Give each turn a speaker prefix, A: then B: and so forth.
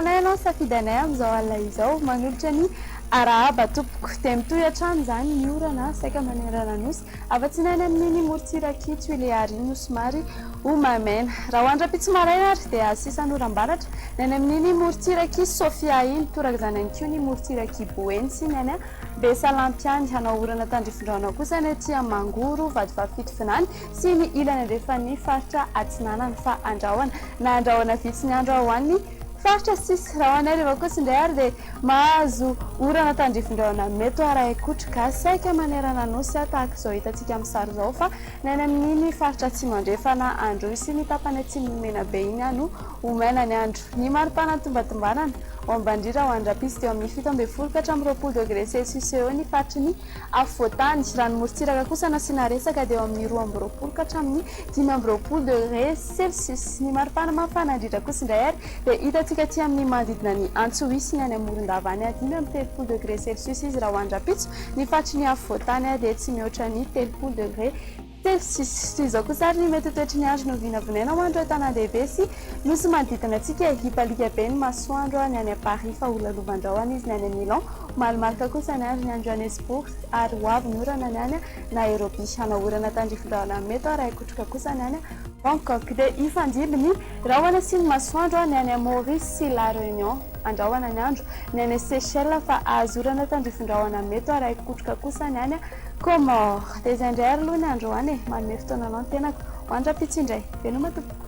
A: anay ianao safidanay amin'izao alina izao manolotra ny arahaba tompoko dia mitohy hatrany zany ny orana saika manerana nosy afa-tsinany amin'iny morontsirakitso ile arino somary ho mamena raha hoandra-pitso maraina ary dia asisanoram-baratra nany amin'iny morontsirakitso sofia iny toraka zany any koa ny morontsirakibony sy ny any be salampiany hanao orana tandrifondraona kosa ny aty mangoro vadivafitovinany sy ny ilana rehefa ny faritra atsinanana fa andrahoana na andrahoana vitsy ny andro ao any faritra sisy raha hoanay rehefa kosa indray ary dia mahazo orana tandrifondraona mety aray kotrika saika manerana nosy tahaka izao hitantsika amin'ny sary izao fa nany amin'iny faritra atsimo andrefana andro sy ny tapany atsimo mena be iny no omaina ny andro ny maripana tombatombanana ao ambandrira ho andra-pisy teo amin'ny 17 ka hatramin'ny 20 degré celsius eo ny faritry ny afovoantany rano morontsiraka kosa nasiana resaka dia eo amin'ny 20 ka hatramin'ny 15 degré celsius ny maripana mafana indrindra kosa indray ary dia hitantsika aty amin'ny manodidina ny antsohisy ny any amorondava any adimy amin'ny 30 degré celsius izy raha ho andra-pitso ny faritry ny afovoantany dia tsy mihoatra ny 30 degré celsius izao kosa ary ny mety toetry ny andro no vinavinaina ho andro an-tanàn-dehibe sy nosy manodidina antsika hipalika be ny masoandro ny any a Paris fa olalovan-drahona izy ny any a Milan malimalaka kosa ny andro ny andro Johannesburg ary ho avy ny orana ny any Nairobi hanao orana tandrifondraona mety aray kotroka kosa ny any Bangkok dia ifandimby raha hoana sy ny masoandro ny any a Maurice sy La Réunion andrahoana ny andro ny any Seychelles fa azo orana tandrifondraona mety aray kotroka kosa ny any Comore dia izay indray ary aloha ny andro any manome fotoana anao ny tenako ho andra-pitso indray be no matompoko